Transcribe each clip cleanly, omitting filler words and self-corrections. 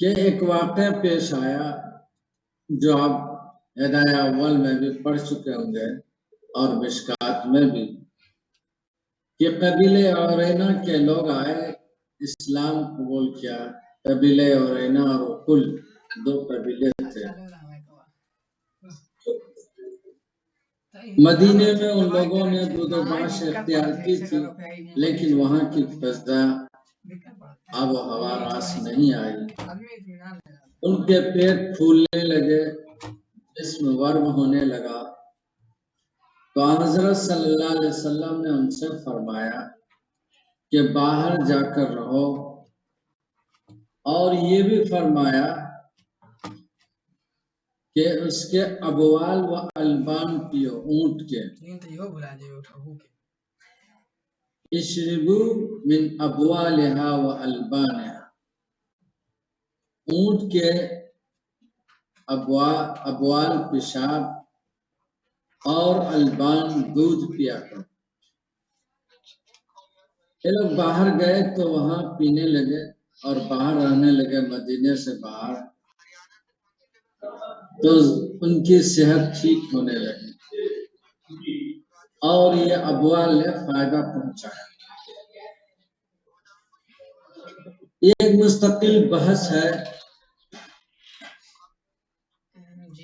کہ ایک واقعہ پیش آیا جو آپ ہدایہ اول میں بھی پڑھ چکے ہوں گے اور مشکات میں بھی، کہ قبیلے اورینا کے لوگ آئے، اسلام قبول کیا۔ قبیلے اورینا اور کل دو قبیلے تھے۔ مدینے میں ان لوگوں نے دودھ و ماش اختیار کی تھی، لیکن وہاں کی فضا آب و ہوا راس نہیں آئی۔ ان کے پیٹ پھولنے لگے، جسم ورم ہونے لگا۔ تو حضرت صلی اللہ علیہ وسلم نے ان سے فرمایا کہ باہر جا کر رہو، اور یہ بھی فرمایا کہ اس کے ابوال و البان پیو، اونٹ کے۔ اشربو من ابوالہا و البانہا، اونٹ کے ابوال پیشاب اور البان دودھ پیا کرو۔ یہ لوگ باہر گئے تو وہاں پینے لگے اور باہر رہنے لگے، مدینے سے باہر، تو ان کی صحت ٹھیک ہونے لگی اور یہ ابوال نے فائدہ پہنچایا۔ یہ ایک مستقل بحث ہے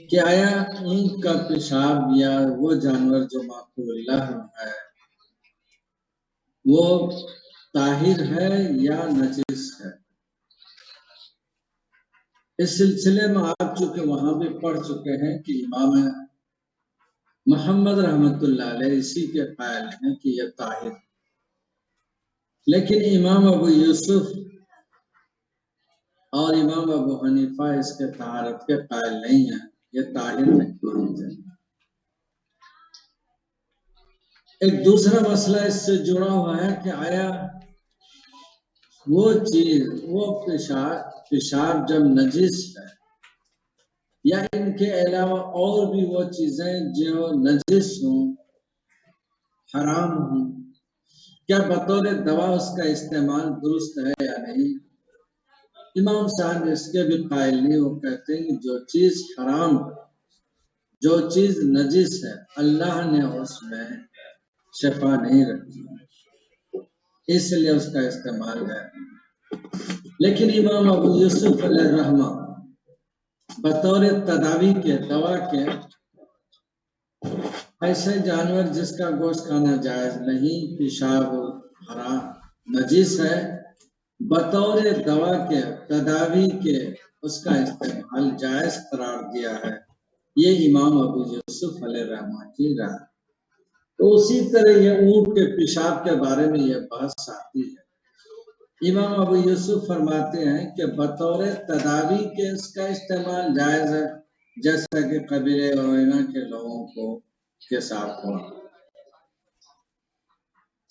کہ آیا اونٹ کا پیشاب یا وہ جانور جو معقول لحم ہے وہ طاہر ہے یا نجس ہے؟ اس سلسلے میں آپ چونکہ وہاں بھی پڑھ چکے ہیں کہ امام محمد رحمت اللہ علیہ اسی کے قائل ہیں کہ یہ طاہر، لیکن امام ابو یوسف اور امام ابو حنیفہ اس کے طہارت کے قائل نہیں ہیں، یہ طاہر نہیں مانتے۔ ایک دوسرا مسئلہ اس سے جڑا ہوا ہے کہ آیا وہ چیز، وہ پیشاب جب نجس ہے یا ان کے علاوہ اور بھی وہ چیزیں جو نجس ہوں، حرام ہوں، کیا بطور دوا اس کا استعمال درست ہے یا نہیں؟ امام صاحب اس کے بھی قائل نہیں، وہ کہتے ہیں کہ جو چیز حرام ہے، جو چیز نجس ہے، اللہ نے اس میں شفا نہیں رکھی، اس لیے اس کا استعمال ہے۔ لیکن امام ابو یوسف علیہ الرحمہ بطور تداوی کے، دوا کے، ایسے جانور جس کا گوشت کھانا جائز نہیں، پیشاب حرام نجس ہے، بطور دوا کے، تداوی کے اس کا استعمال جائز قرار دیا ہے۔ یہ امام ابو یوسف علیہ الرحمہ کی رائے۔ تو اسی طرح یہ اونٹ کے پیشاب کے بارے میں یہ بحث آتی ہے۔ امام ابو یوسف فرماتے ہیں کہ بطور تداوی کے اس کا استعمال جائز ہے، جیسا کہ قبیلے اورینا کے لوگوں کے ساتھ ہوا۔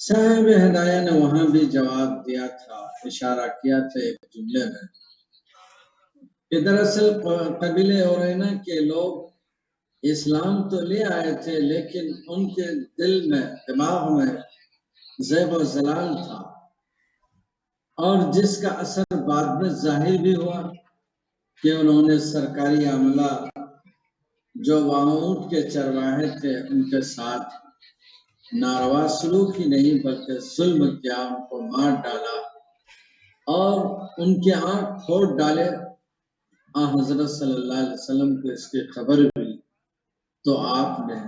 صاحب ہدایہ نے وہاں بھی جواب دیا تھا، اشارہ کیا تھا ایک جملے میں، کہ دراصل قبیلے اورینا کے لوگ اسلام تو لے آئے تھے، لیکن ان کے دل میں، دماغ میں زیغ و زلال تھا، اور جس کا اثر بعد میں ظاہر بھی ہوا کہ انہوں نے سرکاری عملہ جو وہاں اونٹ کے چرواہے تھے ان کے ساتھ ناروا سلوک ہی نہیں بلکہ ظلم کیا، ان کو مار ڈالا اور ان کے آنکھ پھوڑ ڈالے۔ حضرت صلی اللہ علیہ وسلم کو اس کی خبر ہوئی تو آپ نے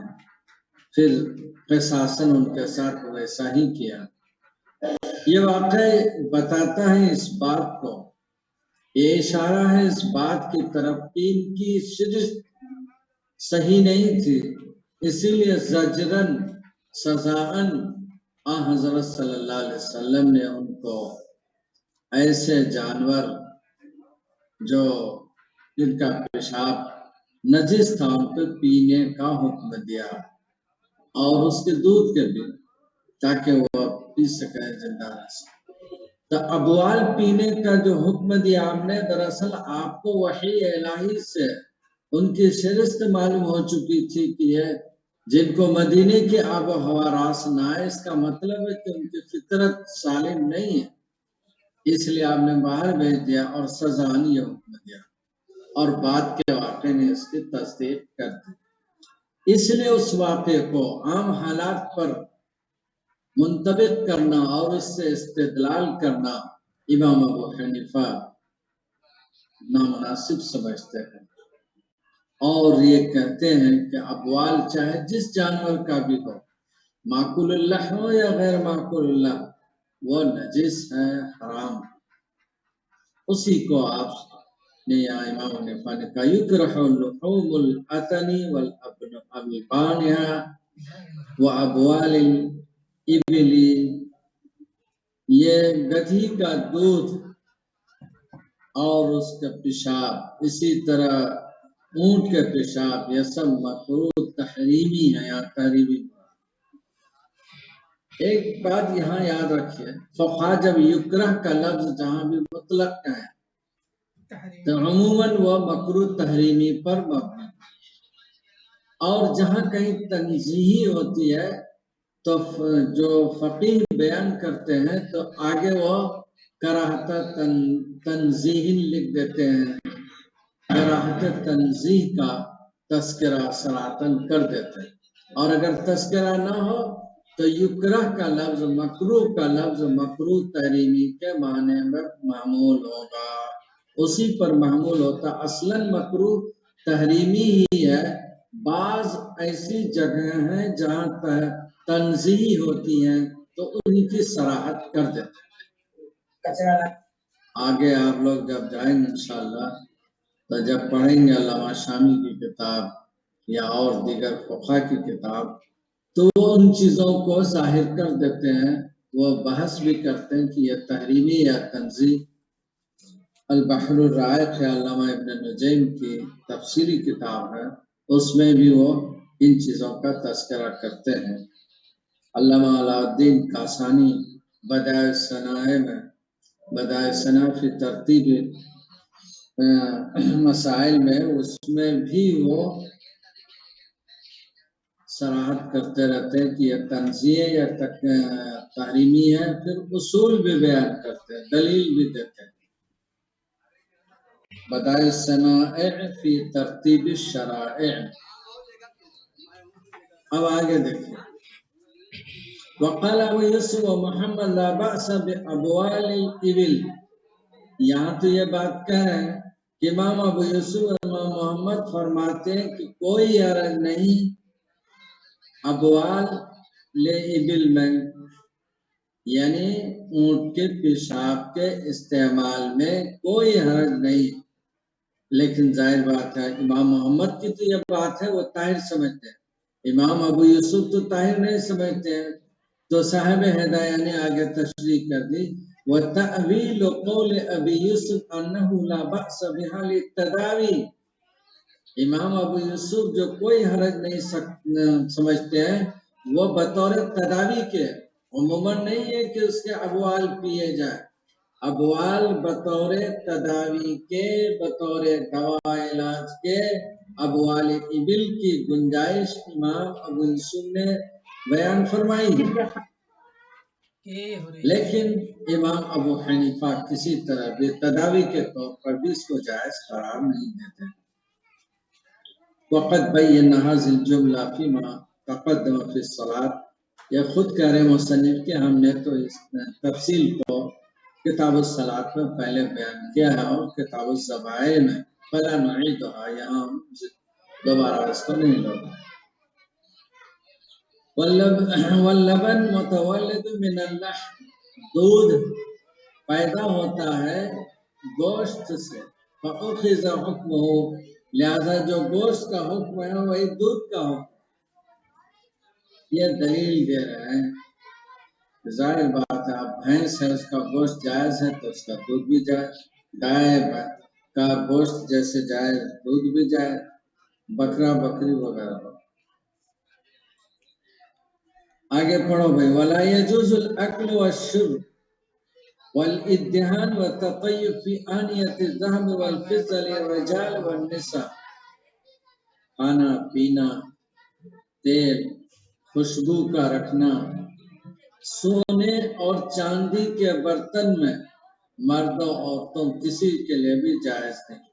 پھر قصاصاً ان کے ساتھ ویسا ہی کیا۔ یہ واقعہ بتاتا ہے اس بات کو، یہ اشارہ ہے اس بات کی طرف کہ ان کی شرط صحیح نہیں تھی، اسی لیے زجرن، سزاً حضرت صلی اللہ علیہ وسلم نے ان کو ایسے جانور جو جن کا پیشاب نجس تھا ان پہ پینے کا حکم دیا، اور اس کے دودھ کے بھی، تاکہ وہ پی سکے زندہ رہ سکے۔ تو ابوال پینے کا جو حکم دیا آپ نے، دراصل آپ کو وحی الہی سے ان کی فہرست معلوم ہو چکی تھی کہ یہ جن کو مدینے کی آب و ہوا راس نہ آئے، اس کا مطلب ہے کہ ان کی فطرت سالم نہیں ہے، اس لیے آپ نے باہر بھیج دیا اور سزا یہ حکم دیا، اور بعد کے واقعے نے اس کی تصدیق کر دی۔ اس لیے اس واقعے کو عام حالات پر منطبق کرنا اور اس سے استدلال کرنا امام ابو حنیفہ نامناسب سمجھتے ہیں، اور یہ کہتے ہیں کہ ابوال چاہے جس جانور کا بھی ہو، معقول اللہ ہو یا غیر معقول اللہ، وہ نجس ہے، حرام ہے۔ اسی کو آپ نے یا امام حنیفہ نے کہا یکرہ لحوم الاتن والابانها وابوال الابل، یہ گدھی کا دودھ اور اس کا پیشاب، اسی طرح اونٹ کے پیشاب، یہ سب مکروہ تحریمی ہے یا تحریمی۔ ایک بات یہاں یاد رکھیے، فقہا جب یکرہ کا لفظ جہاں بھی مطلق ہے تو عموماً وہ مکروہ تحریمی پر مبنی، اور جہاں کہیں تنزیہی ہوتی ہے تو جو فقیہ بیان کرتے ہیں تو آگے وہ کراہت تنزیہ لکھ دیتے ہیں، کراہت تنزیہ کا تذکرہ صراحتاً کر دیتے ہیں، اور اگر تذکرہ نہ ہو تو یکرہ کا لفظ، مکروہ کا لفظ مکروہ تحریمی کے معنی میں معمول ہوگا، اسی پر معمول ہوتا۔ اصلاً مکروہ تحریمی ہی ہے، بعض ایسی جگہیں ہیں جہاں تنزیہی ہوتی ہیں تو ان کی صراحت کر دیتے ہیں۔ آگے آپ لوگ جب جائیں گے انشاءاللہ تو جب پڑھیں گے علامہ شامی کی کتاب یا اور دیگر فقہا کی کتاب تو وہ ان چیزوں کو ظاہر کر دیتے ہیں، وہ بحث بھی کرتے ہیں کہ یہ تحریمی یا تنزیہ۔ البحر الرائق ہے علامہ ابن نجیم کی تفسیری کتاب ہے، اس میں بھی وہ ان چیزوں کا تذکرہ کرتے ہیں۔ علامہ علاء الدین کاسانی بدائع الصنائع میں، بدائع الصنائع فی ترتیب مسائل میں، اس میں بھی وہ صراحت کرتے رہتے ہیں کہ یہ تنزیہ یا تحریمی ہے، پھر اصول بھی بیان کرتے ہیں، دلیل بھی دیتے ہیں۔ بدائع الصنائع فی ترتیب الشرائع۔ اب آگے دیکھیں، وقال ابو یوسف و محمد لا بأس بأبوال الابل، یہاں تو یہ بات کہہ رہے ہیں کہ امام ابو یوسف و امام محمد فرماتے ہیں کہ کوئی حرج نہیں ابوال الابل میں، یعنی اونٹ کے پیشاب کے استعمال میں کوئی حرج نہیں، لیکن ظاہر بات ہے امام محمد کی تو یہ بات ہے وہ طاہر سمجھتے ہیں، امام ابو یوسف تو طاہر نہیں سمجھتے ہیں، تو صاحب ہدایہ نے آگے تشریح کر دی وَتَأْوِيلُ قَوْلِ أَبِي يُوسُفَ أَنَّهُ لَا بَأْسَ بِهَا لِلتَّدَاوِي، امام ابو یوسف جو کوئی حرج نہیں سمجھتے ہیں وہ بطور تداوی کے، عموماً نہیں ہے کہ اس کے ابوال پیے جائیں، ابوال بطور تداوی کے، بطور دوا علاج کے، ابوال ابل کی گنجائش امام ابو یوسف نے بیان فرمائی، لیکن امام ابو حنیفہ کسی طرح بھی تداوی کے طور پر بھی اس کو جائز قرار نہیں دیتے۔ وقد بین هذه الجملہ فيما تقدم في الصلاة، یہ خود کہہ رہے مصنف کہ ہم نے تو اس تفصیل کو کتاب الصلاة میں پہلے بیان کیا ہے اور کتاب الذبائح میں، فلا نعیدها، یہاں دوبارہ اس کو نہیں لوٹا۔ واللبن متولد من اللحم، دودھ پیدا ہوتا ہے گوشت سے، فأخذ حکمہ، لہذا جو گوشت کا حکم ہے وہی دودھ کا حکم، یہ دلیل دے رہے ہیں۔ ظاہر بات ہے، اب بھینس ہے اس کا گوشت جائز ہے تو اس کا دودھ بھی جائز، گائے کا گوشت جیسے جائز دودھ بھی جائز، بکرا بکری وغیرہ۔ آگے پڑھو بھائی، وَلَا يَجُوزُ الْأَكْلُ وَالشُّرْبُ وَالْإِدْهَانُ وَالتَّطَيُّبُ فِي آنِيَةِ الذَّهَبِ وَالْفِضَّةِ لِلرِّجَالِ وَالنِّسَاءِ، کھانا پینا، تیل، خوشبو کا رکھنا، سونے اور چاندی کے برتن میں مردوں عورتوں کسی کے لیے بھی جائز نہیں۔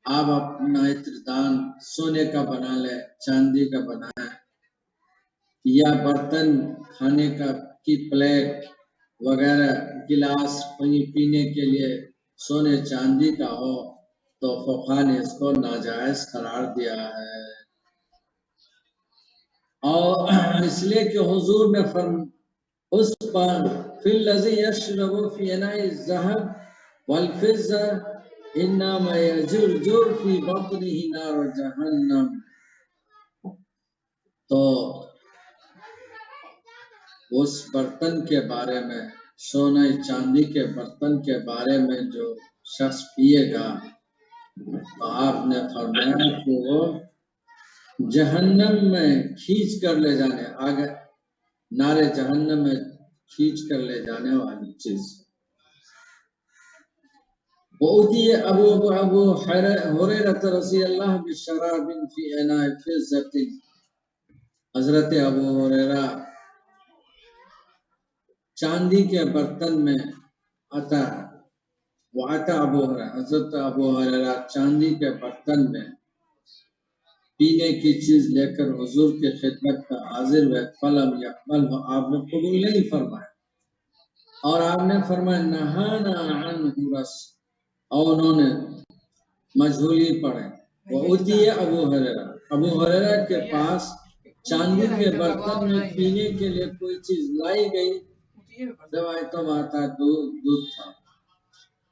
آپ اپنا عطردان سونے کا بنا لیں، چاندی کا بنائیں، یا برتن کھانے کی پلیٹ وغیرہ گلاس پینے کے لیے سونے چاندی کا ہو تو فقہا نے اس کو ناجائز قرار دیا ہے۔ اور اس لیے کہ حضور نے اس پر فی الذی یشرب فی اناء الذهب والفضة انما یجرجر فی بطنہ نار جہنم، تو اس برتن کے بارے میں، سونے چاندی کے برتن کے بارے میں جو شخص پیے گا تو آپ نے فرمایا کہ وہ جہنم میں کھینچ کر لے جانے، آگے نارے جہنم میں کھینچ کر لے جانے والی چیز۔ وَأُوتِيَ أَبُو هُرَيْرَةَ رضی اللہ بِشَرَابٍ فِي إِنَاءٍ فِضَّةٍ، حضرت ابو ہریرہ چاندی کے برتن میں عطا، حضرت ابو ہریرہ چاندی کے برتن میں پینے کی چیز لے کر حضور کی خدمت میں حاضر ہوئے، فلم یقبل، آپ نے قبول نہیں فرمایا، اور آپ نے فرمایا نہانا عنہ رس، اور انہوں نے مجھولی پڑھے۔ وَأُوتِيَ ابو ہریرہ کے پاس چاندی کے برتن میں پینے کے لیے کوئی چیز لائی گئی، روایتوں میں آتا ہے دودھ تھا،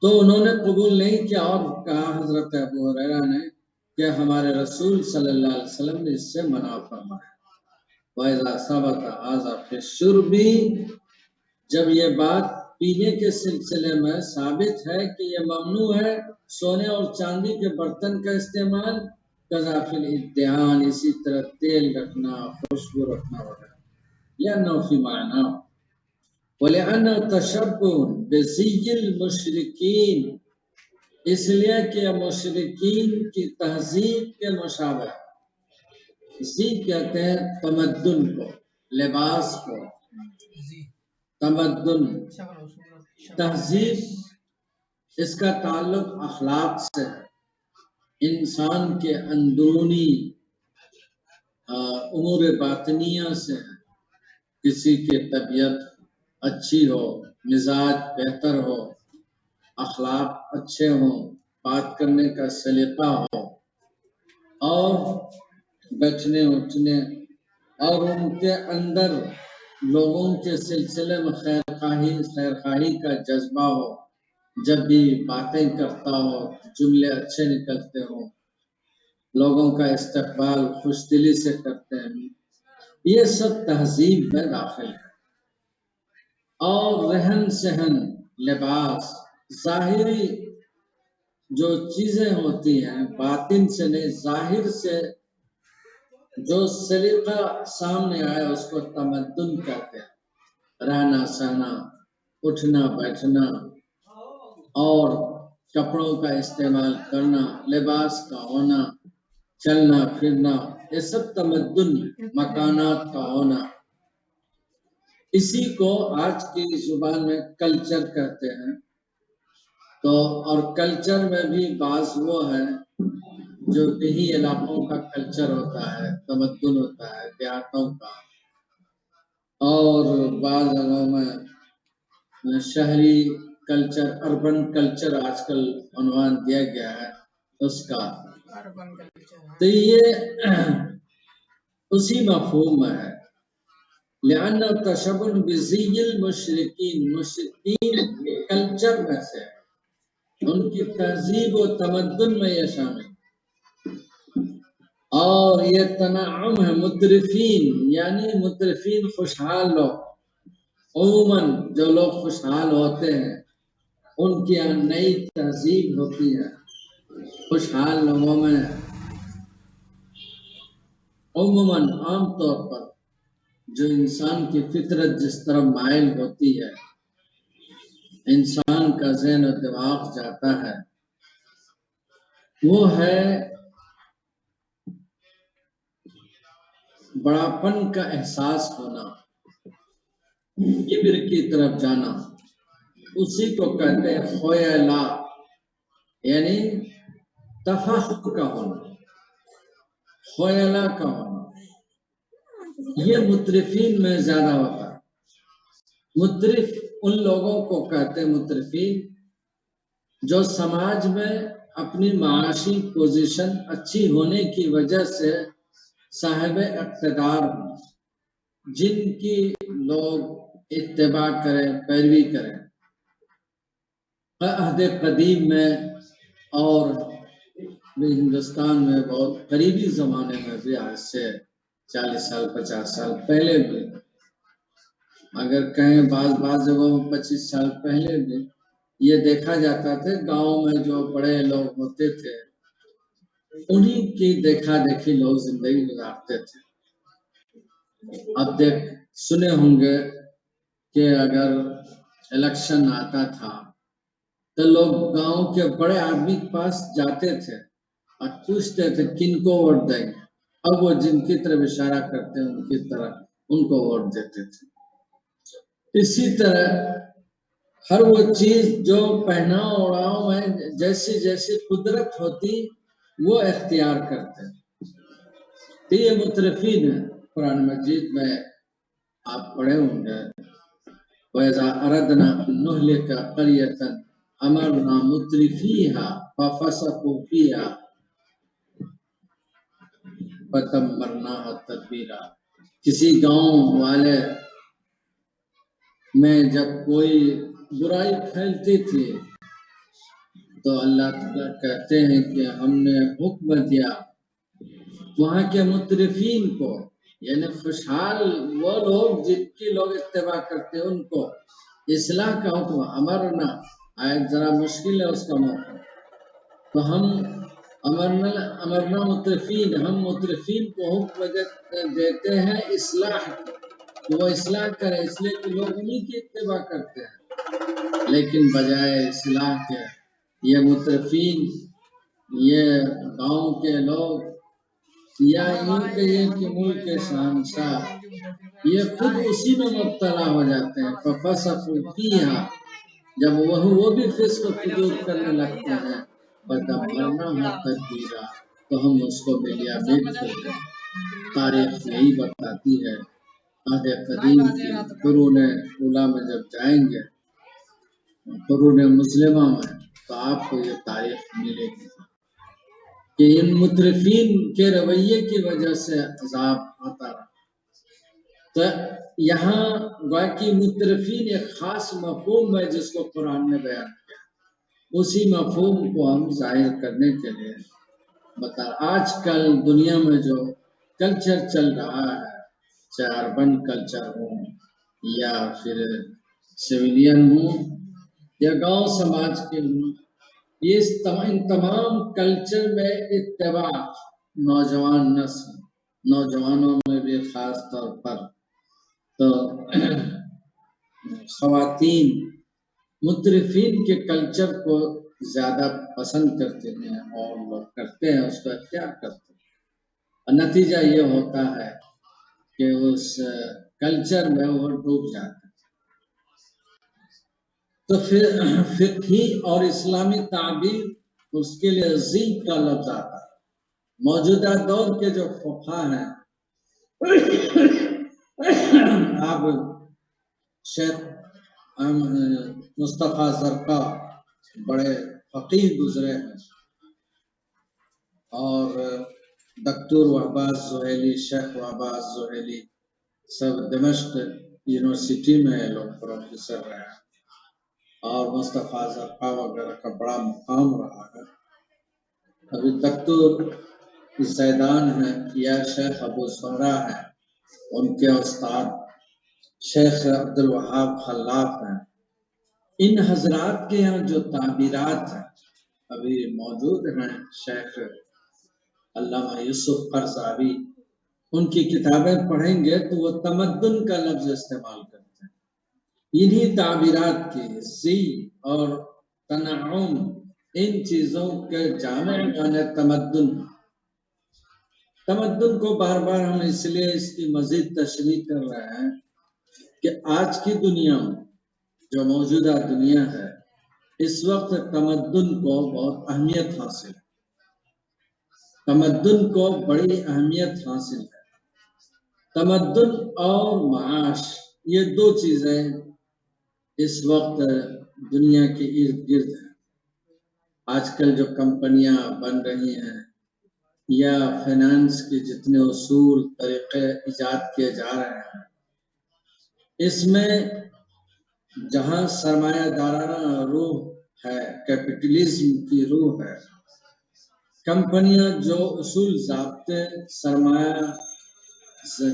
تو انہوں نے قبول نہیں کیا اور کہا حضرت ابو ہریرہ نے کہ ہمارے رسول صلی اللہ علیہ وسلم نے اس سے منع فرمایا۔ وَإِذَا ثَبَتَ هَذَا فِي الشُّرْبِ، جب یہ بات پینے کے سلسلے میں ثابت ہے کہ یہ ممنوع ہے سونے اور چاندی کے برتن کا استعمال، قَذَا فِي الْإِدْدِهَانِ، اسی طرح تیل رکھنا، خوشبو رکھنا وغیرہ، لِأَنَّهُ فِي مَعْنَاهُ، وَلِأَنَّهُ تَشَبُّهٌ بِزِيِّ الْمُشْرِكِينَ، اس لیے کہ مشرکین کی تہذیب کے مشابہ، زی کہتے ہیں تمدن کو، لباس کو، تمدن تہذیب، اس کا تعلق اخلاق سے ہے، انسان کے اندرونی امور باطنیہ سے ہے۔ کسی کی طبیعت اچھی ہو، مزاج بہتر ہو، اخلاق اچھے ہوں، بات کرنے کا سلیقہ ہو، اور بیٹھنے اٹھنے، اور ان کے اندر لوگوں کے سلسلے میں خیرخواہی کا جذبہ ہو، جب بھی باتیں کرتا ہو جملے اچھے نکلتے ہوں، لوگوں کا استقبال خوش دلی سے کرتے ہیں، یہ سب تہذیب میں داخل ہے۔ اور رہن سہن، لباس، ظاہری جو چیزیں ہوتی ہیں باطن سے نہیں، ظاہر سے جو سلیقہ سامنے آئے اس کو تمدن کہتے ہیں۔ رہنا سہنا، اٹھنا بیٹھنا، اور کپڑوں کا استعمال کرنا، لباس کا ہونا، چلنا پھرنا، یہ سب تمدن، مکانات کا ہونا، اسی کو آج کی زبان میں کلچر کہتے ہیں۔ تو اور کلچر میں بھی بعض وہ ہے جو دیہی علاقوں کا کلچر ہوتا ہے، تمدن ہوتا ہے دیہاتوں کا، اور بعض جگہوں میں شہری کلچر، اربن کلچر آج کل عنوان دیا گیا ہے اس کا، تو یہ اسی مفہوم میں ہے۔ لِأَنَّهُ تَشَبُّهٌ بِزِيِّ الْمُشْرِكِينَ، مشرکین کلچر میں سے، ان کی تہذیب و تمدن میں یہ شامل، اور یہ تنعم ہے، مترفین، یعنی مترفین خوشحال لوگ، عموماً جو لوگ خوشحال ہوتے ہیں ان کی یہاں نئی تہذیب ہوتی ہے، خوشحال لوگوں میں عموماً عام طور پر جو انسان کی فطرت جس طرح مائل ہوتی ہے، انسان کا ذہن و دماغ جاتا ہے، وہ ہے بڑاپن کا احساس ہونا، کبر کی طرف جانا، اسی کو کہتے ہیں خیلا، یعنی تفاخر کا ہونا، خیلا کا ہونا۔ یہ مترفین میں زیادہ ہوتا ہے۔ مترف ان لوگوں کو کہتے ہیں مترفین جو سماج میں اپنی معاشی پوزیشن اچھی ہونے کی وجہ سے صاحب اقتدار ہوں، جن کی لوگ اتباع کریں، پیروی کریں۔ عہد قدیم میں اور بھی ہندوستان میں بہت قریبی زمانے میں بھی، آج سے 40 سال 50 سال پہلے بھی، اگر کہیں بعض جگہوں میں 25 سال پہلے بھی یہ دیکھا جاتا تھا، گاؤں میں جو بڑے لوگ ہوتے تھے انہی کی دیکھا دیکھی لوگ زندگی گزارتے تھے۔ اب سنے ہوں گے کہ اگر الیکشن آتا تھا تو لوگ گاؤں کے بڑے آدمی کے پاس جاتے تھے اور پوچھتے تھے کن کو ووٹ دیں گے۔ اب وہ جن کی طرف اشارہ کرتے ہیں ان کی طرح ان کو ووٹ دیتے تھے۔ اسی طرح ہر وہ چیز جو پہناؤ اڑاؤ میں جیسی جیسی قدرت ہوتی وہ اختیار کرتے۔ تو یہ مترفین ہیں۔ قرآن مجید میں آپ پڑھے ہوں گے وَإِذَا أَرَدْنَا أَن نُهْلِكَ قَرْيَةً أَمَرْنَا مُتْرِفِيهَا فَفَسَقُوا فِيهَا فَدَمَّرْنَاهَا تَدْمِيرًا۔ کسی گاؤں والے میں جب کوئی برائی پھیلتی تھی تو اللہ تعالیٰ کہتے ہیں کہ ہم نے حکم دیا وہاں کے مترفین کو، یعنی خوشحال وہ لوگ جن کی لوگ اتباع کرتے ہیں ان کو اصلاح کا حکم۔ امرنا آیت ذرا مشکل ہے اس کا مطلب، تو ہم امرنا مترفین، ہم مترفین کو حکم دیتے ہیں اصلاح کی، کہ وہ اصلاح کریں، اس لیے کہ لوگ انہی کی اتباع کرتے ہیں۔ لیکن بجائے اصلاح کے یہ مترفین، یہ گاؤں کے لوگ یا یوں کہیے کہ ملک کے شہنشاہ یہ خود اسی میں مبتلا ہو جاتے ہیں۔ فَفَسَقُوا فِيهَا، جب وہ بھی فسق و فجور کرنے لگتے ہیں، فَدَمَّرْنَاهَا تَدْمِيرًا، تو ہم اس کو ملیا میٹ کر دیں۔ تاریخ یہی بتاتی ہے۔ عہد قدیم کی قرون اولیٰ میں جب جائیں گے، قرون مسلمہ میں، تو آپ کو یہ تاریخ ملے گی کہ ان مترفین کے رویے کی وجہ سے عذاب آتا رہا۔ تو یہاں واقعی مترفین ایک خاص مفہوم ہے جس کو قرآن نے بیان کیا، اسی مفہوم کو ہم ظاہر کرنے کے لیے آج کل دنیا میں جو کلچر چل رہا ہے، چاہے اربن کلچر ہو یا پھر سویلین ہو یا گاؤں سماج کے ہوں، یہ ان تمام کلچر میں اتباع نوجوان نسل، نوجوانوں میں بھی خاص طور پر تو خواتین مترفین کے کلچر کو زیادہ پسند کرتے ہیں اور لوگ کرتے ہیں، اس کو اختیار کرتے ہیں، اور نتیجہ یہ ہوتا ہے کہ اس کلچر میں وہ ڈوب جاتے ہیں۔ تو پھر فقہی اور اسلامی تعبیر اس کے لیے زی کا لفظ آتا ہے۔ موجودہ دور کے جو فقہا ہیں، آپ شیخ مصطفیٰ زرقا بڑے فقیہ گزرے ہیں، اور دکتور وہبہ زحیلی، شیخ وہبہ زحیلی سب دمشق یونیورسٹی میں لوگ پروفیسر رہے ہیں، اور مصطفیٰ زرقا وغیرہ کا بڑا مقام رہا ہے۔ ابھی دکتور زیدان ہیں یا شیخ ابو زہرہ ہیں، ان کے استاد شیخ عبدالوہاب خلاف ہیں۔ ان حضرات کے یہاں جو تعبیرات ہیں ابھی موجود ہیں، شیخ علامہ یوسف قرضاوی، ان کی کتابیں پڑھیں گے تو وہ تمدن کا لفظ استعمال کرتے ہیں۔ انہی تعبیرات کی زی اور تنعم، ان چیزوں کے جامع معنی تمدن۔ تمدن کو بار بار ہم اس لیے اس کی مزید تشریح کر رہے ہیں کہ آج کی دنیا میں جو موجودہ دنیا ہے اس وقت تمدن کو بہت اہمیت حاصل ہے، تمدن کو بڑی اہمیت حاصل ہے۔ تمدن اور معاش یہ دو چیزیں اس وقت دنیا کے ارد گرد ہیں۔ آج کل جو کمپنیاں بن رہی ہیں یا فائنانس کے جتنے اصول طریقے ایجاد کیے جا رہے ہیں، اس میں جہاں سرمایہ دارانہ روح ہے، کیپٹلزم کی روح ہے، کمپنیاں جو اصول ضابطے سرمایہ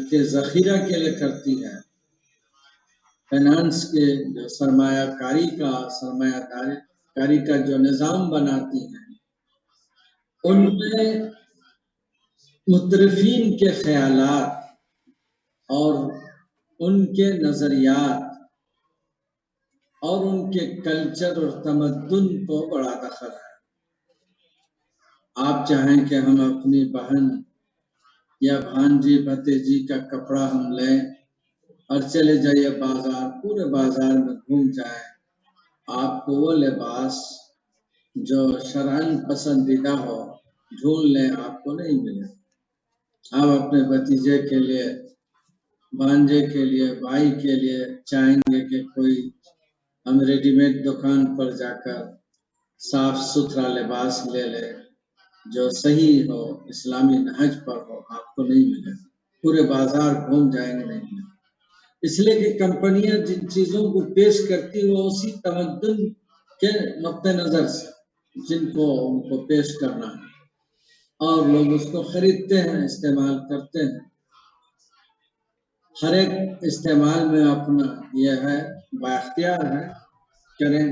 کے ذخیرہ کے لیے کرتی ہیں، فائنانس کے جو سرمایہ کاری کا جو نظام بناتی ہیں، ان میں مترفین کے خیالات اور ان کے نظریات اور ان کے کلچر اور تمدن کو بڑا دخل ہے۔ آپ چاہیں کہ ہم اپنی بہن یا بھانجی بھتیجی کا کپڑا ہم لیں اور چلے جائیے بازار، پورے بازار میں گھوم جائیں، آپ کو وہ لباس جو شرعاً پسندیدہ ہو ڈھونڈ لیں، آپ کو نہیں ملے۔ آپ اپنے بھتیجے کے لیے، بھانجے کے لیے، بھائی کے لیے چاہیں گے کہ کوئی ہم ریڈی میڈ دکان پر جا کر صاف ستھرا لباس لے لے جو صحیح ہو، اسلامی نہج پر ہو، آپ کو نہیں ملے۔ پورے بازار گھوم جائیں گے، نہیں ملے۔ اس لیے کہ کمپنیاں جن چیزوں کو پیش کرتی وہ اسی تمدن کے نقطہ نظر سے جن کو ان کو پیش کرنا ہے، اور لوگ اس کو خریدتے ہیں، استعمال کرتے ہیں۔ ہر ایک استعمال میں اپنا یہ ہے، بااختیار ہے، کریں۔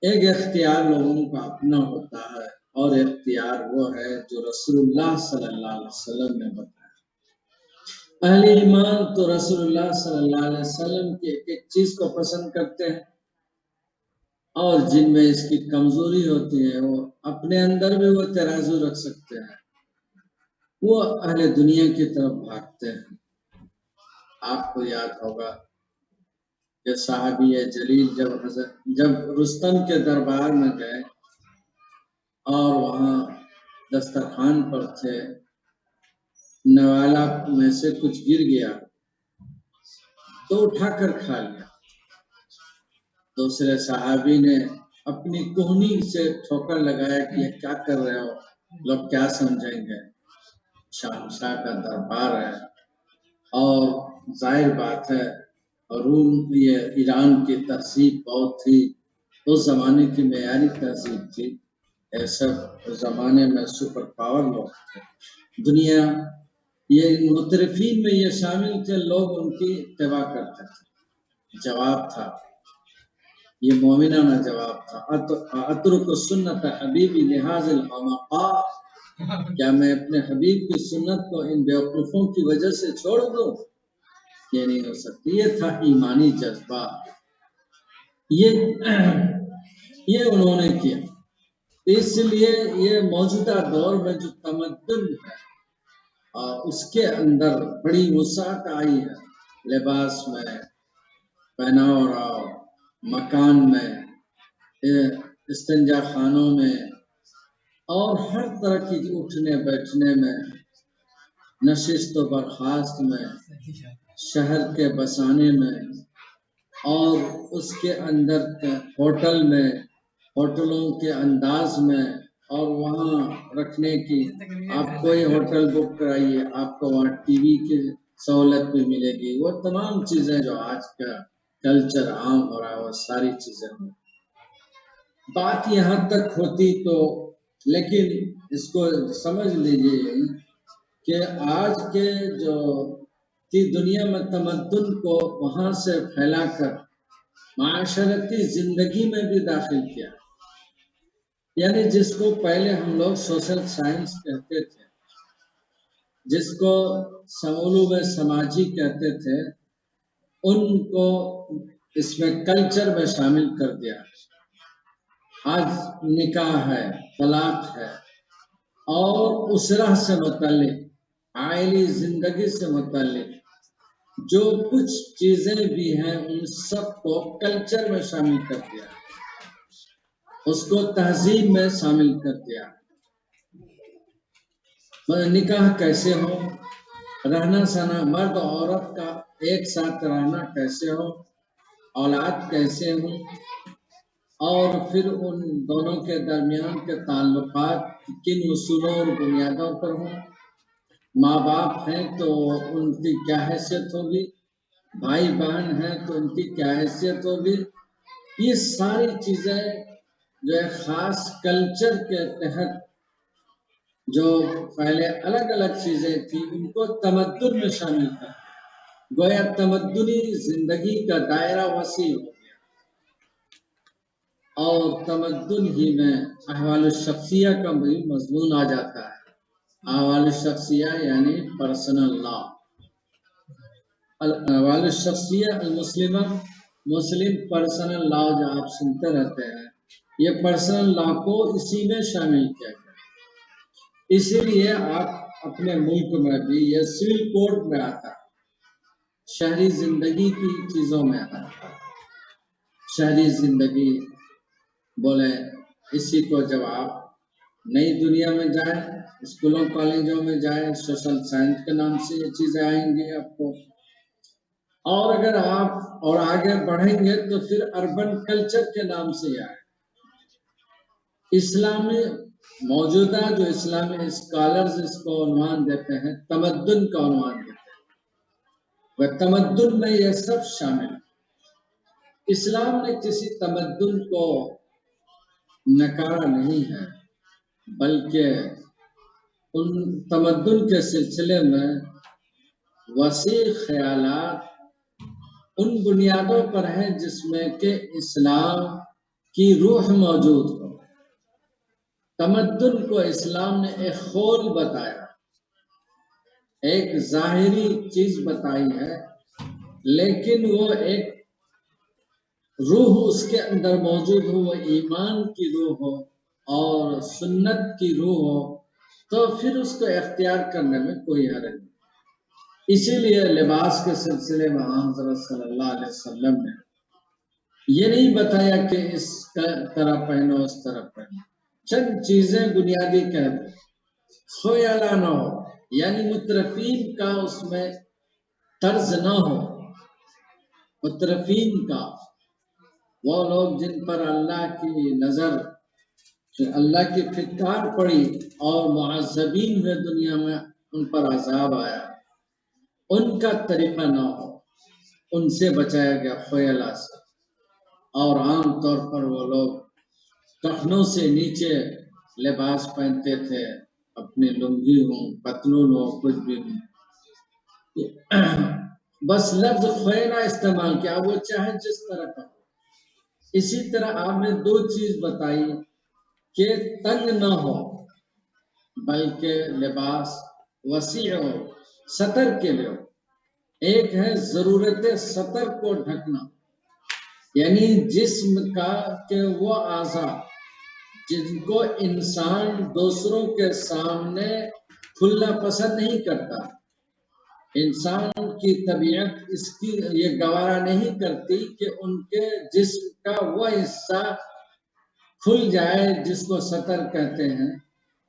ایک اختیار لوگوں کا اپنا ہوتا ہے، اور اختیار وہ ہے جو رسول اللہ صلی اللہ علیہ وسلم نے بتایا۔ اہل ایمان تو رسول اللہ صلی اللہ علیہ وسلم کی ایک ایک چیز کو پسند کرتے ہیں، اور جن میں اس کی کمزوری ہوتی ہے وہ اپنے اندر بھی وہ ترازو رکھ سکتے ہیں، وہ اہل دنیا کی طرف بھاگتے ہیں۔ آپ کو یاد ہوگا کہ صحابی جلیل جب رستم کے دربار میں گئے اور وہاں دسترخوان پر تھے، نوالا میں سے کچھ گر گیا تو اٹھا کر کھا لیا۔ دوسرے صحابی نے اپنی کوہنی سے ٹھوکر لگایا کہ یہ کیا کر رہے ہو، لوگ کیا سمجھیں گے، شاہنشاہ کا دربار ہے، اور ظاہر بات ہے روم یہ ایران کی تہذیب بہت تھی، اس زمانے کی معیاری تہذیب تھی، ایسے زمانے میں سپر پاور لوگ تھے دنیا، یہ مترفین میں یہ شامل تھے، لوگ ان کی اتباع کرتے تھے۔ جواب تھا، یہ مومنانہ جواب تھا، اترک سنت حبیبی لحاظ الحمقاء، کیا میں اپنے حبیب کی سنت کو ان بیوقوفوں کی وجہ سے چھوڑ دوں؟ یہ نہیں ہو سکتی۔ یہ تھا ایمانی جذبہ، یہ انہوں نے کیا۔ اس لیے یہ موجودہ دور میں جو تمدن ہے اور اس کے اندر بڑی وسعت آئی ہے، لباس میں، پہناؤ اور مکان میں، استنجا خانوں میں، اور ہر طرح کی اٹھنے بیٹھنے میں، نشست و برخاست میں، شہر کے بسانے میں، اور اس کے اندر ہوٹل میں، ہوٹلوں کے انداز میں، اور وہاں رکھنے کی، آپ کوئی ہوٹل بک کرائیے، آپ کو وہاں ٹی وی کی سہولت بھی ملے گی، وہ تمام چیزیں جو آج کا کلچر عام ہو رہا ہے وہ ساری چیزیں ہوں۔ بات یہاں تک ہوتی تو، لیکن اس کو سمجھ لیجیے کہ آج کے جو کی دنیا میں تمدن کو وہاں سے پھیلا کر معاشرتی زندگی میں بھی داخل کیا، یعنی جس کو پہلے ہم لوگ سوشل سائنس کہتے تھے، جس کو علوم سماجی کہتے تھے، ان کو اس میں کلچر میں شامل کر دیا۔ آج نکاح ہے، طلاق ہے، اور اسرہ سے متعلق، عائلی زندگی سے متعلق جو کچھ چیزیں بھی ہیں ان سب کو کلچر میں شامل کر دیا، اس کو تہذیب میں شامل کر دیا۔ نکاح کیسے ہو، رہنا سہنا، مرد اور عورت کا ایک ساتھ رہنا کیسے ہو، اولاد کیسے ہوں، اور پھر ان دونوں کے درمیان کے تعلقات کن اصولوں اور بنیادوں پر ہوں، ماں باپ ہیں تو ان کی کیا حیثیت ہوگی، بھائی بہن ہیں تو ان کی کیا حیثیت ہوگی۔ یہ ساری چیزیں جو ہے خاص کلچر کے تحت جو پہلے الگ الگ چیزیں تھیں ان کو تمدن میں شامل کر گویا تمدنی زندگی کا دائرہ وسیع ہو گیا، اور تمدن ہی میں احوال الشخصیہ کا بھی مضمون آ جاتا ہے۔ احوال الشخصیہ یعنی پرسنل لا، احوال الشخصیہ المسلمہ، مسلم پرسنل لا جو آپ سنتے رہتے ہیں، یہ پرسنل لا کو اسی میں شامل کیا گیا۔ اسی لیے آپ اپنے ملک میں بھی یہ سول کوڈ میں آتا ہے، شہری زندگی کی چیزوں میں آتا ہے۔ شہری زندگی بولے اسی کو جب آپ نئی دنیا میں جائیں، اسکولوں کالجوں میں جائیں، سوشل سائنس کے نام سے یہ چیزیں آئیں گی آپ کو، اور اگر آپ اور آگے بڑھیں گے تو پھر اربن کلچر کے نام سے یہ آئے۔ اسلامی موجودہ جو اسلامی اسکالرز اس کو عنوان دیتے ہیں تمدن کا عنوان دیتے ہیں، وہ تمدن میں یہ سب شامل ہے۔ اسلام نے کسی تمدن کو نکارا نہیں ہے، بلکہ ان تمدن کے سلسلے میں وسیع خیالات ان بنیادوں پر ہیں جس میں کہ اسلام کی روح موجود ہو۔ تمدن کو اسلام نے ایک خول بتایا، ایک ظاہری چیز بتائی ہے، لیکن وہ ایک روح اس کے اندر موجود ہو، وہ ایمان کی روح ہو اور سنت کی روح ہو، تو پھر اس کو اختیار کرنے میں کوئی حرج نہیں۔ اسی لیے لباس کے سلسلے میں حضرت صلی اللہ علیہ وسلم نے یہ نہیں بتایا کہ اس طرح پہنو اس طرح پہنو، چند چیزیں بنیادی کہہ دیں، خیالہ نہ ہو، یعنی مترفین کا اس میں طرز نہ ہو۔ مترفین کا وہ لوگ جن پر اللہ کی نظر، اللہ کی پھٹکار پڑی اور معذبین ہوئے دنیا میں، ان پر عذاب آیا، ان کا طریقہ نہ ہو، ان سے بچایا گیا خیالہ سے۔ اور عام طور پر وہ لوگ ٹخنوں سے نیچے لباس پہنتے تھے، اپنے لنگی ہوں، پتلون ہو، کچھ بھی ہوں، بس لفظ خیالہ استعمال کیا، وہ چاہے جس طرح کا ہو۔ اسی طرح آپ نے دو چیز بتائی کہ تنگ نہ ہو بلکہ لباس وسیع ہو، سطر کے لیے ہو۔ ایک ہے ضرورت سطر کو ڈھکنا، یعنی جسم کا کہ وہ اعضاء جن کو انسان دوسروں کے سامنے کھلنا پسند نہیں کرتا، انسان کی طبیعت اس کی یہ گوارا نہیں کرتی کہ ان کے جسم کا وہ حصہ کھل جائے جس کو سطر کہتے ہیں،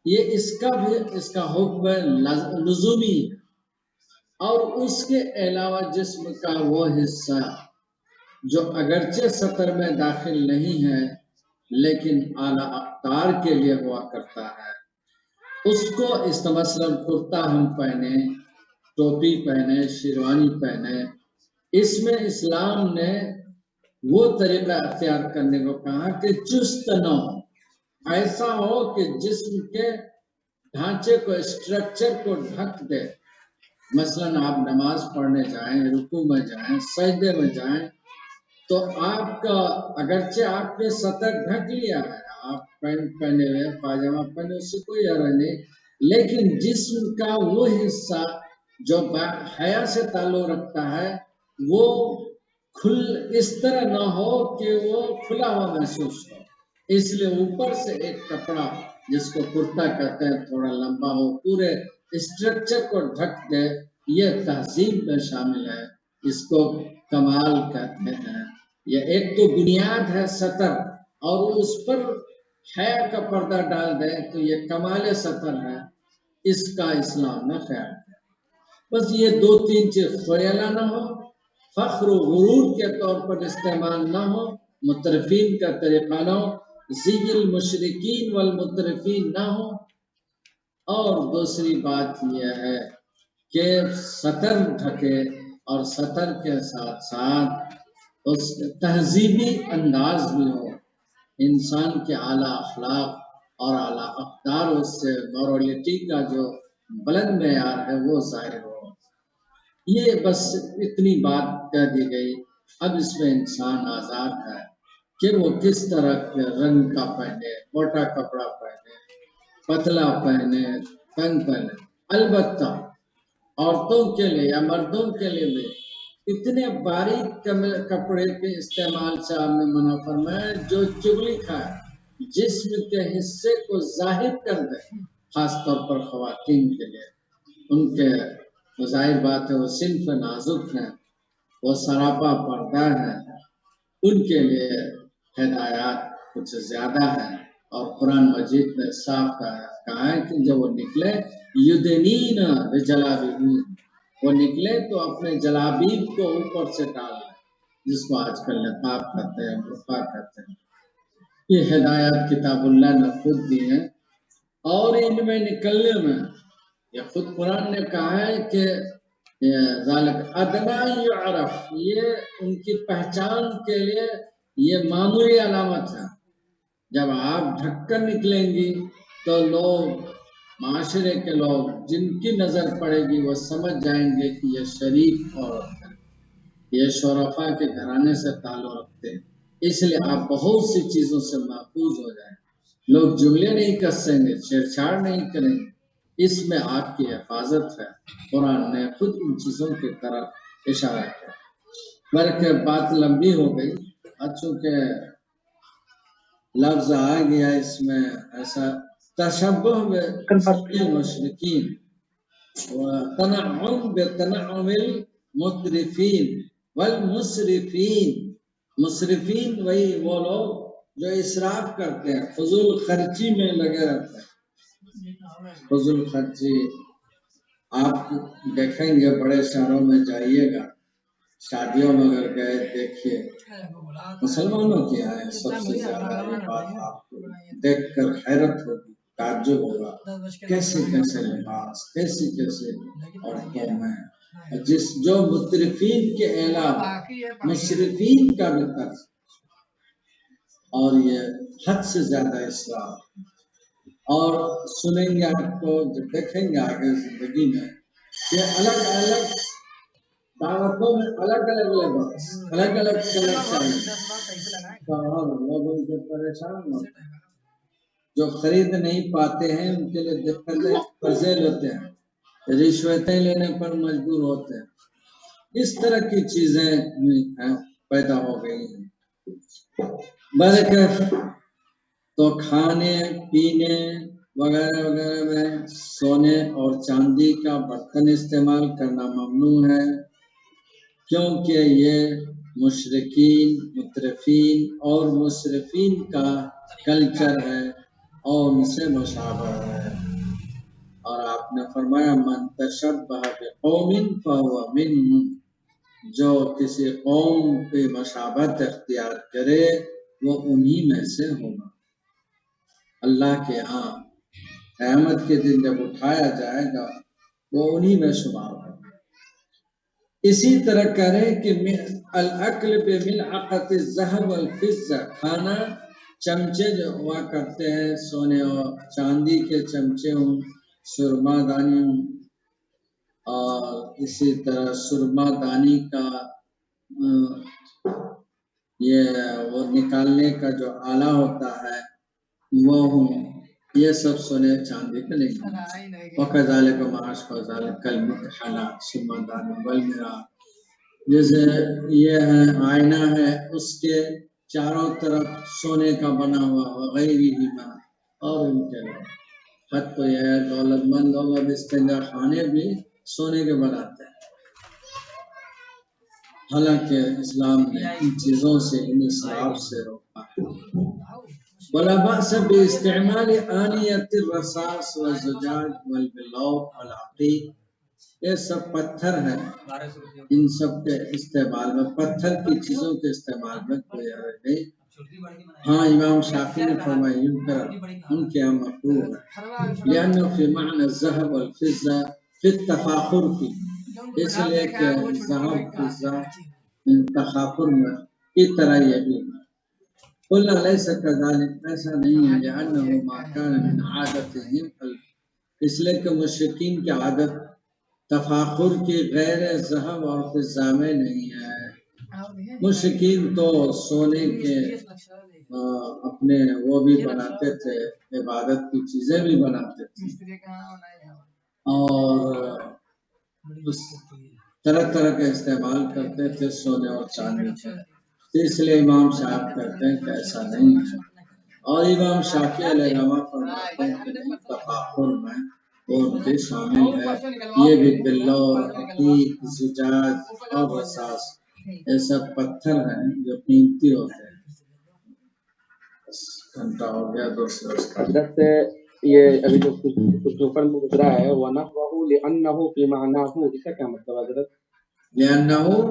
یہ اس کا حکم لزومی ہے۔ اور اس کے علاوہ جسم کا وہ حصہ جو اگرچہ سطر میں داخل نہیں ہے لیکن اعلیٰ اقدار کے لیے ہوا کرتا ہے، اس کو مثلاً کرتا ہم پہنے، ٹوپی پہنے، شیروانی پہنے، اس میں اسلام نے وہ طریقہ اختیار کرنے کو کہا کہ چست نہ ہو، ایسا ہو کہ جسم کے ڈھانچے کو، اسٹرکچر کو ڈھک دے۔ مثلاً آپ نماز پڑھنے جائیں، رکوع میں جائیں، سجدے میں جائیں، تو آپ کا اگرچہ آپ نے سطر ڈھک لیا ہے، آپ پینٹ پہنے ہوئے، پاجامہ پہنے، اس سے کوئی حرج نہیں، لیکن جسم کا وہ حصہ جو حیا سے تعلق رکھتا ہے وہ اس طرح نہ ہو کہ وہ کھلا ہوا محسوس ہو۔ اس لیے اوپر سے ایک کپڑا جس کو کرتا کہتے ہیں تھوڑا لمبا ہو، پورے اسٹرکچر کو ڈھک دے، یہ تہذیب میں شامل ہے۔ اس کو کمال کہتے ہیں. یہ ایک تو بنیاد ہے سطر، اور اس پر حیا کا پردہ ڈال دے تو یہ کمال سطر ہے. اس کا اسلام میں خیال ہے. بس یہ دو تین چیز خیالہ نہ ہو، فخر و غرور کے طور پر استعمال نہ ہو، مترفین کا طریقہ نہ ہو، زی المشرکین والمترفین نہ ہو. اور دوسری بات یہ ہے کہ سطر ڈھکے، اور سطر کے ساتھ ساتھ اس تہذیبی انداز بھی ہو، انسان کے اعلیٰ اخلاق اور اعلیٰ اقدار، اس سے مورالٹی کا جو بلند معیار ہے وہ ظاہر ہو. یہ بس اتنی بات کہہ دی گئی. اب اس میں انسان آزاد ہے کہ وہ کس طرح کے رنگ کا پہنے، موٹا کپڑا پہنے، پتلا پہنے، تنگ پہنے. البتہ عورتوں کے لیے یا مردوں کے لیے بھی اتنے باریک کپڑے کے استعمال سے آپ نے منع فرمایا جو چغلی کھائے، جسم کے حصے کو ظاہر کر دے، خاص طور پر خواتین کے لیے. ان کے ظاہر بات ہے وہ صنف نازک ہیں، وہ سراپا پردہ ہے، ان کے لیے ہدایات کچھ زیادہ ہیں. اور قرآن مجید نے صاف کہا ہے کہ جب وہ نکلے یدنین بجلابیبہن، وہ نکلے تو اپنے جلابیب کو اوپر سے ڈال لیں، جس کو آج کل نقاب کہتے ہیں، برقع کہتے ہیں. یہ ہدایات کتاب اللہ نے خود دی ہیں. اور ان میں نکلنے میں یہ خود قرآن نے کہا ہے کہ ذالک ادنی یعرف، یہ ان کی پہچان کے لیے یہ معمولی علامت ہے. جب آپ ڈھک کر نکلیں گی تو لوگ، معاشرے کے لوگ جن کی نظر پڑے گی وہ سمجھ جائیں گے کہ یہ شریف عورت ہے، یہ شرفاء کے گھرانے سے تعلق رکھتے ہیں. اس لیے آپ بہت سی چیزوں سے محفوظ ہو جائیں. لوگ جملے نہیں کسیں گے، چھیڑ چھاڑ نہیں کریں گے. اس میں آپ کی حفاظت ہے. قرآن نے خود ان چیزوں کی طرف اشارہ کیا. بلکہ بات لمبی ہو گئی، چونکہ لفظ آ گیا اس میں ایسا تشبہ بالمشرکین وتنعم بتنعم المترفین والمسرفین. مسرفین وہی وہ لوگ جو اسراف کرتے ہیں، فضول خرچی میں لگے رہتے ہیں. فضول خرچی آپ دیکھیں گے، بڑے شہروں میں جائیے گا، شادیوں میں اگر گئے دیکھیے، مسلمانوں کے آئے سب سے زیادہ یہ بات آپ کو دیکھ کر حیرت ہوگی، تعجب ہوگا، کیسے کیسے لباس، کیسے کیسے عورتوں میں، جو مترفین کے علاوہ مشرفین کا بھی طرز، اور یہ حد سے زیادہ اسراف. اور سنیں گے آپ کو، جب دیکھیں گے آگے زندگی میں کہ الگ الگ دعوتوں میں الگ الگ لباس، الگ الگ کلر چاہیے، اور لوگ ان سے پریشان ہوتے ہیں. جو خرید نہیں پاتے ہیں ان کے لیے دقتیں، قرضے لیتے ہیں، رشوتیں لینے پر مجبور ہوتے ہیں. اس طرح کی چیزیں پیدا ہو گئی ہیں. بلکہ تو کھانے پینے وغیرہ وغیرہ میں سونے اور چاندی کا برتن استعمال کرنا ممنوع ہے، کیونکہ یہ مشرکین، مترفین اور مسرفین کا کلچر ہے اور ان سے مشابہ ہے. اور آپ نے فرمایا من تشبہ بقوم فہو منہم، جو کسی قوم کی مشابہت اختیار کرے وہ انہی میں سے ہوگا. اللہ کے ہاں قیامت کے دن جب اٹھایا جائے گا وہ انہی میں شمار ہوگا. اسی طرح کریں کہ الاکل بملعقۃ الذھب والفضہ، کھانا چمچے جو ہوا کرتے ہیں سونے اور چاندی کے چمچے ہوں، سرما دانی ہوں، اور اسی طرح سرما دانی کا یہ وہ نکالنے کا جو آلہ ہوتا ہے وہ ہوں، یہ سب سونے چاندی کا نہیں. وَكَذَلِكَ مَا أَشْبَهَ ذَلِكَ الْمِكْحَلَ سِمَّدَانِ وَالْمِرَاء، جیسے یہ ہے آئینہ ہے، اس کے چاروں طرف سونے کا بنا ہوا وغیرہ، اور ان کے حد تو یہ ہے دولت مند لوگ اب استنجا خانے بھی سونے کے بناتے ہیں. حالانکہ اسلام نے ان چیزوں سے ان اسراف سے روکا ہے۔ ولا بأس باستعمال آنية الرصاص والزجاج والبلور والعقيق، یہ سب پتھر ہیں، ان سب کے استعمال میں پتھر کی چیزوں کے استعمال میں کوئی حرج نہیں۔ ہاں امام شافعی نے فرمایا ان کے یہاں مکروہ ہے، لأنه في معنى الذهب والفضة في التفاخر کی، اس لیے کہ ذهب فضہ ان تفاخر میں کی طرح یہ بھی ہے۔ قلنا ليس كذلك، ایسا نہیں ہے، لأنه ما كان من عادتهم، اس لیے کہ مشرکین کی عادت تفاخر کی غیر ذهب اور فضہ میں نہیں ہے۔ مشرکین تو سونے کے اپنے وہ بھی بناتے تھے، عبادت کی چیزیں بھی بناتے تھے اور طرح طرح کا استعمال کرتے تھے سونے اور چاندی کا، اس لیے امام صاحب کہتے ہیں کہ ایسا نہیں ہے۔ اور امام شافعی علیہ الرحمہ فرماتے ہیں کہ نہیں، تفاخر میں اور بھی شامل ہے، یہ بھی بلور، عقیق، زجاج اور رصاص، یہ سب پتھر ہیں جو قیمتی ہوتے ہیں۔ گھنٹہ ہو گیا دوسرا۔ حضرت یہ ابھی جو کچھ اوپر میں گزرا ہے وَنَحْوَهُ لِأَنَّهُ فِي مَعْنَاهُ، اس کا کیا مطلب ہے حضرت؟ لأنه